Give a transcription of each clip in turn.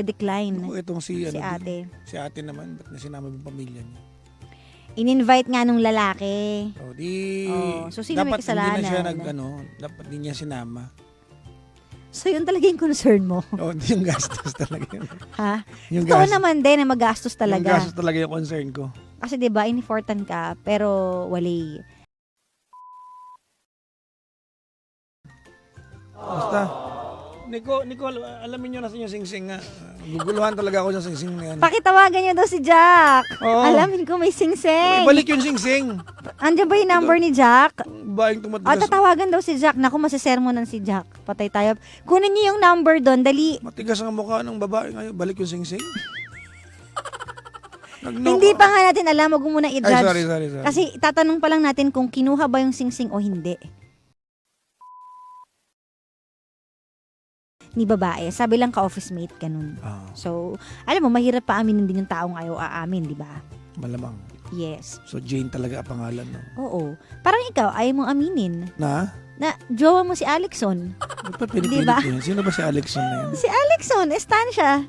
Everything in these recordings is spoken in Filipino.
decline Ako, itong si ate. Si ate naman, ba't na sinama yung pamilya niya? In-invite nga nung lalaki. O, di... So sino may dapat kasalanan? hindi na siya dapat hindi niya sinama. So yun talaga yung concern mo. O, hindi yung gastos talaga yun. Ha? Yung Totoo naman din na magastos Yung talaga. gastos talaga yung concern ko. Kasi 'di ba, important ka pero wali. Basta, Nicole, alamin nyo na sa inyo sing-sing nga. Guguluhan talaga ako sa sing-sing na yan. Pakitawagan niyo daw si Jack. Oo. Alamin ko may sing-sing. Balik yung sing-sing. Andiyan ba yung number ni Jack? Baing tumatigas. Tatawagan daw si Jack. Naku, masisermonan si Jack. Patay tayo. Kunin niyo yung number doon. Dali. Matigas ang mukha ng babae ngayon. Balik yung sing-sing. Hindi pa nga natin alam. Huwag mo muna i-judge. Ay, sorry. Kasi tatanong pa lang natin kung kinuha ba yung sing-sing o hindi. Ni babae. Sabi lang ka-office mate, ganun. So, alam mo, mahirap pa aminin din yung taong ayaw aamin, di ba? Malamang. Yes. So, Jane talaga ang pangalan, no? Oo. Parang ikaw, ayaw mong aminin. Na Jowa mo si Alexon. ba't pinipilit Diba? yun? Sino ba si Alexon na yan? Si Alexon, estansya.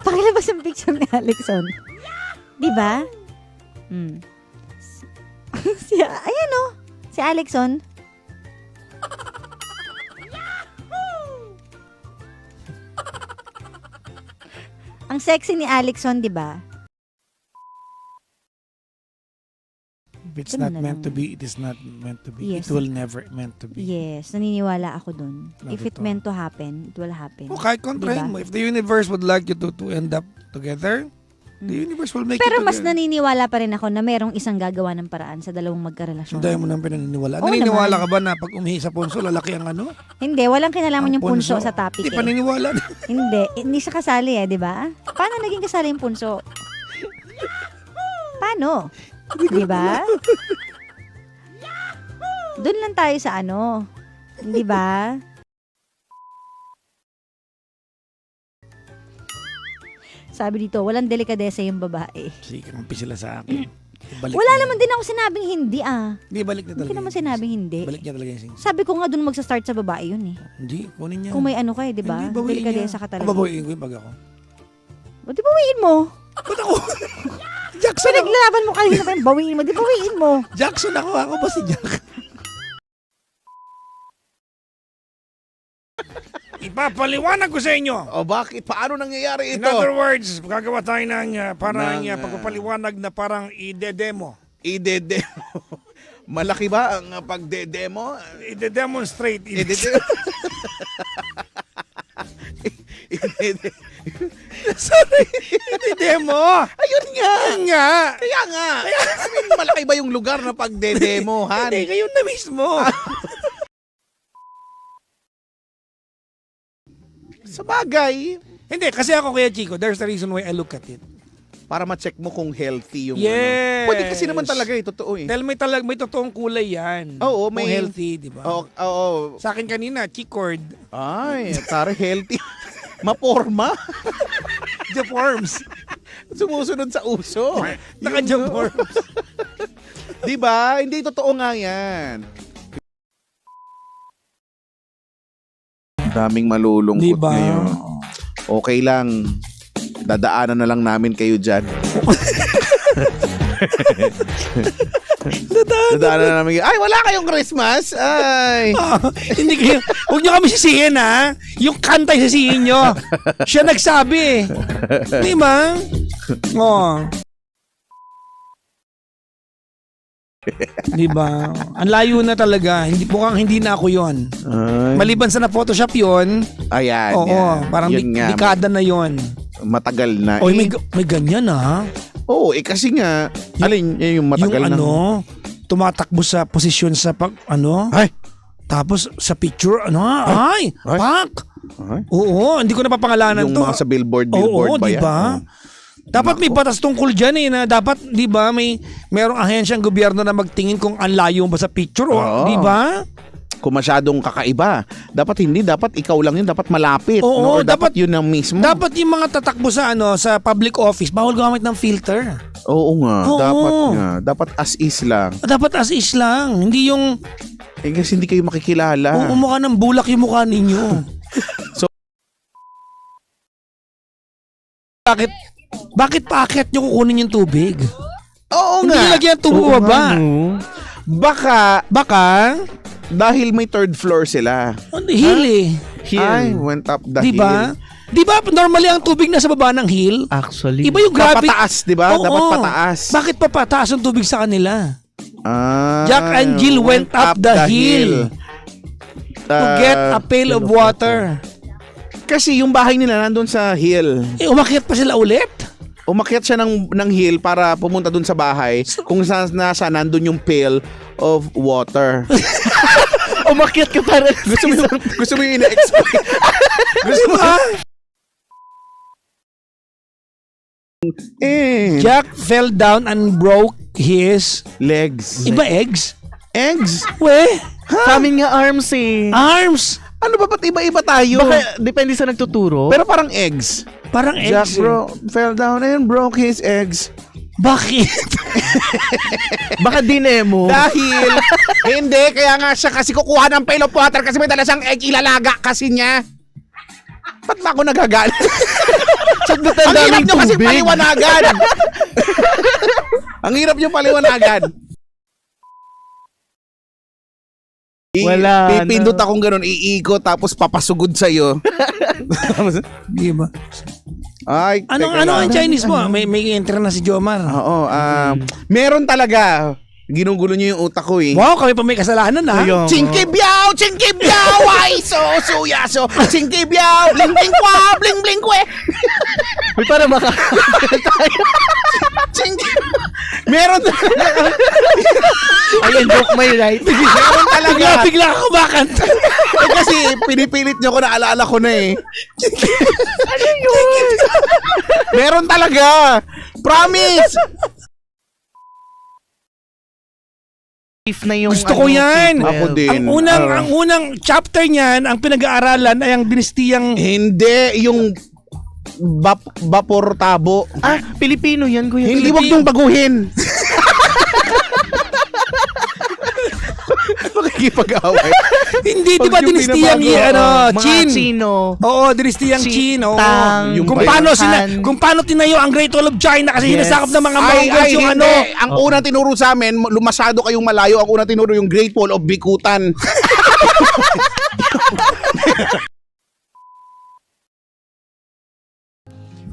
Pakilabas ang picture ni Alexon. Di ba? Ayan o. Si Alexon. Ang sexy ni Alexon, di ba? If it's not meant to be, it is not meant to be. Yes. It will never meant to be. Yes, naniniwala ako dun. If it Narito. meant to happen, it will happen. O kahit kontrahin Diba? mo. If the universe would like you to end up together, the universe will make Pero you mas together. naniniwala pa rin ako na merong isang gagawa ng paraan sa dalawang magkarelasyon. Hindi mo nang pinaniniwala. Oo Naniniwala naman. ka ba na pag umihi sa punso, lalaki ang ano? Hindi, walang kinalaman Ang yung punso sa topic Hindi eh. paniniwala. Hindi siya kasali di ba? Paano naging kasali yung punso? Paano? Di ba? Doon lang tayo sa ano. Di ba? Sabi dito, walang delikadesa yung babae. Sige, kampi sila sa akin. Balik Wala niya. naman din ako sinabing hindi Hindi, balik niya talaga. Hindi naman yung sinabing sing-sing. hindi. Balik niya talaga yung sing. Sabi ko nga doon magsa-start sa babae yun eh. Hindi, kunin niya. Kung may ano ka di ba? Hindi, bawiin Delikadesa niya. ka talaga. Babawiin ko yung pag ako. O di bawiin mo. Ba't ako? Jackson ako. Pinaglalaban mo kanina pa yung bawiin mo. Di bawiin mo. Jackson ako. Ako ba si Jack? Ipapaliwanag ko sa inyo. O bakit? Paano nangyayari In ito? other words, gagawa tayo ng parang Ng, pagpapaliwanag na parang ide-demo. Ide-demo. Malaki ba ang pagde-demo? Ide-demonstrate. Sorry. Ide-demo. Ayun nga. Ayun nga. Kaya nga. I mean, malaki ba yung lugar na pagde-demohan? Hindi, ngayon na mismo. Sa bagay, Hindi, kasi ako Kuya Chico, there's the reason why I look at it. para ma-check mo kung healthy yung Yes. ano. Pwede kasi naman talaga totoo eh. Dahil may totoong kulay yan. Oo, Kung may- healthy, di ba? Oo. Sa akin kanina, chicord. Ay, tara healthy. Maporma. Jaforms. Sumusunod sa uso. Naka-jaforms. Di ba? Hindi totoo nga yan. Daming malulungkot Diba? ngayon. Okay lang. Dadaanan na lang namin kayo dyan. Dadaanan na namin kayo. Ay, wala kayong Christmas? Ay. Hindi kayo, huwag nyo kami sisihin ha. Yung kantay sisihin nyo. Siya nagsabi. Di ba? Oo. Di ba? Ang layo na talaga. Mukhang hindi na ako yon. Ay. Maliban sa na-photoshop yon. Ayan. Oo, yan. parang Yun nga, dekada na yon. matagal na. Oy, may ganyan ha. Oo, kasi nga, alin, yung matagal yung na. tumatakbo sa posisyon sa Ay! tapos sa picture, ay, Ay. pak! Ay. Oo, hindi ko napapangalanan Yung to. mga sa billboard Oo, ba di yan? ba? Dapat may batas tungkol dyan na dapat, di ba, merong ahensyang gobyerno na magtingin kung ang layo ba sa picture, Oo. di ba? Kung masyadong kakaiba. Dapat hindi, dapat ikaw lang yun, dapat malapit. Oo, Or dapat yun ang mismo. Dapat yung mga tatakbo sa public office, bawal gumamit ng filter. Oo nga, Oo. dapat nga. Dapat as is lang. Dapat as is lang, hindi yung Kasi hindi kayo makikilala. mukha ng bulak yung mukha ninyo. Bakit paakyat nyo kukunin yung tubig? Oo Hindi nga. nilagyan ng tubig Oo ba? nga, no? Baka Baka, dahil may third floor sila. hill eh. Ay, went up the Di ba? hill. Di ba normally ang tubig nasa baba ng hill? Actually. Iba yung gravity. Papataas, di ba? Oo. Dapat pataas. Bakit pa pataas ang tubig sa kanila? Ah, Jack and Jill went up the hill to get a pail of water. Kasi yung bahay nila nandun sa hill. Umakyat pa sila ulit? Umakyat siya ng hill para pumunta dun sa bahay kung saan nandun yung pail of water. Umakyat ka para Gusto mo yung ina-explain? Gusto mo? Jack fell down and broke his Legs. iba eggs? Eggs? We, Sa amin nga arms eh. arms. Ano ba ba't iba-iba tayo? Baka depende sa nagtuturo. Pero parang eggs. Parang Jack eggs. fell down and broke his eggs. Bakit? Baka dinemo. Dahil, hindi, kaya nga siya kasi kukuha ng pail of water kasi may dala siyang egg, ilalaga kasi niya. Ba't ba ako nagagalit? Sagdutan Ang hirap daming nyo kasi tubig. paliwanagan. Ang hirap nyo paliwanagan. Wala na. Pipindot akong ganun, iikot tapos papasugod sa'yo. Di ba? Ay, Ano teka ang lang. Chinese mo? May enter na si Jomar. Oo, meron talaga. Ginugulo niyo yung utak ko eh. Wow, kami pa may kasalanan ha. Ayun. Chingkibiao, chingkibiao, ay so, suyaso. Chingkibiao, bling bling kwa, bling bling kwe. Uy, para maka... Meron Ayun, joke may right. meron talaga. Bigla ako bakit? Kasi pinipilit niyo ko, naalala ko na eh. Ano yun? Meron talaga. Promise. If na yung Gusto ko yan. Ako din. Ang unang chapter niyan, ang pinag-aaralan ay ang dinastiyang Hindi, yung vapor tabo. Ah, Pilipino yan, kuya. Hindi, wag mong baguhin. Makikipag-away. hindi, di Pag ba yung dinastiyang binabago, Mga Qin? Chino. Oo, dinastiyang Qin. Oo. Tang, Yung Kung ba- paano Han. kung paano tinayo ang Great Wall of China kasi Yes. hinasakop ng mga Mongols yung hindi. ano. Ang unang tinuro sa amin, lumasado kayong malayo. Ang unang tinuro yung Great Wall of Bikutan.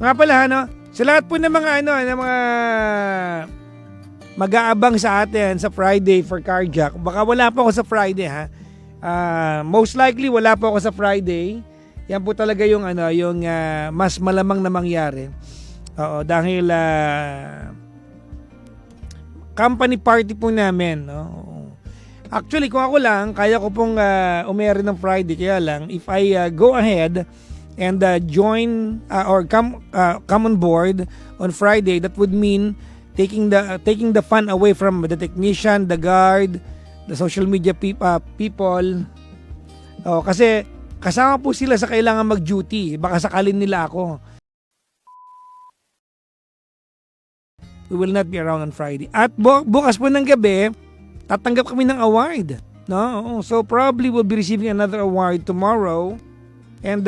Nga pala, ano, sa lahat po ng mga mag-aabang sa atin sa Friday for Carjack, baka wala po ako sa Friday ha. Most likely wala po ako sa Friday. Yan po talaga yung mas malamang na mangyari. Oo, dahil company party po namin, no. Actually, kung ako lang, kaya ko pong umere ng Friday, kaya lang if I go ahead and join or come on board on Friday, that would mean taking the fun away from the technician, the guard, the social media people. Oh, kasi kasama po sila sa kailangan mag-duty. Baka sakalin nila ako. We will not be around on Friday. At bukas po ng gabi, tatanggap kami ng award. No? So probably we'll be receiving another award tomorrow. And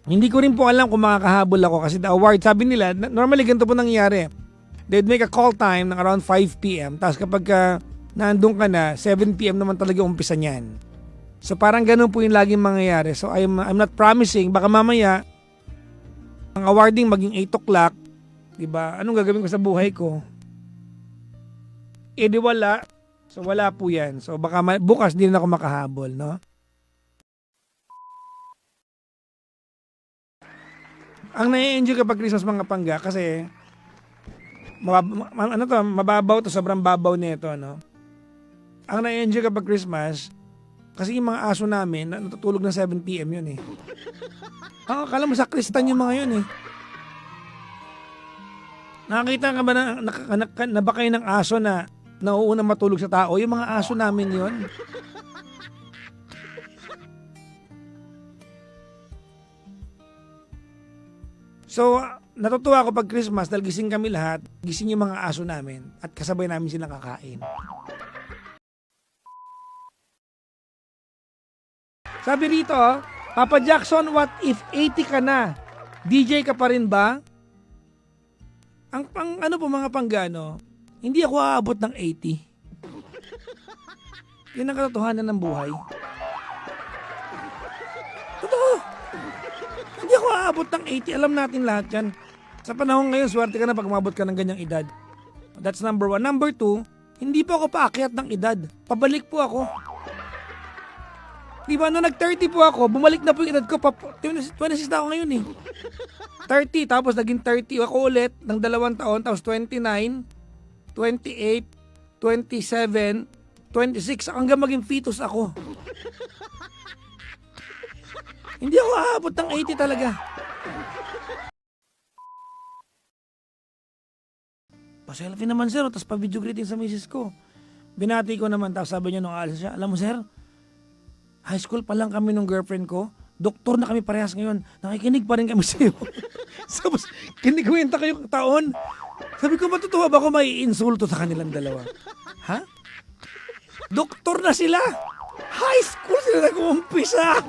hindi ko rin po alam kung makakahabol ako kasi the award, sabi nila, normally ganito po nangyayari. They'd make a call time ng around 5 p.m. Tapos kapag nandun ka na, 7 p.m. naman talaga umpisa niyan. So parang ganun po yung laging mangyayari. So I'm not promising, baka mamaya ang awarding maging 8 o'clock, diba? Anong gagawin ko sa buhay ko? Eh di wala. So wala po yan. So baka bukas din ako makahabol, no? Ang na-enjoy kapag Christmas mga pangga kasi mababaw to, sobrang babaw nito, no? Ang na-enjoy kapag Christmas kasi yung mga aso namin natutulog ng 7 p.m. yun eh. Akala mo sa kristan yung mga yun eh. Nakakita ka ba na ba kayo ng aso na nauuna matulog sa tao? Yung mga aso namin yun. So, natutuwa ako pag Christmas dahil gising kami lahat, gising yung mga aso namin at kasabay namin silang kakain. Sabi rito, Papa Jackson, what if 80 ka na DJ ka pa rin ba? Ang ano po mga panggano, hindi ako aabot ng 80. Yun ang katotohanan ng buhay. Totoo. Hindi ako aabot ng 80. Alam natin lahat yan. Sa panahon ngayon, swerte ka na pag umabot ka ng ganyang edad. That's number 1. Number 2, hindi po ako paakyat ng edad. Pabalik po ako. Di ba, nung nag-30 po ako, bumalik na po yung edad ko. 26 na ako ngayon eh. 30, tapos naging 30 ako ulit ng 2 taon, tapos 29, 28, 27, 26, hanggang maging fetus ako. Hindi ako aabot ng 80 talaga. Pa-selfie naman sir, tapos pa-video greeting sa misis ko. Binati ko naman, tapos sabi niya nung aalis siya, alam mo sir, high school pa lang kami nung girlfriend ko, doktor na kami parehas ngayon, nakikinig pa rin kami sa'yo. Tapos, kinikwenta ko yung taon. Sabi ko, matutuwa ba ako may insulto sa kanilang dalawa? Ha? Doktor na sila! High school sila nag-uumpisa!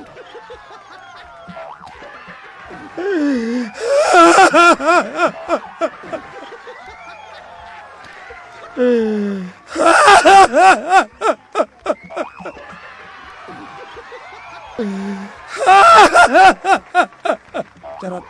Charot.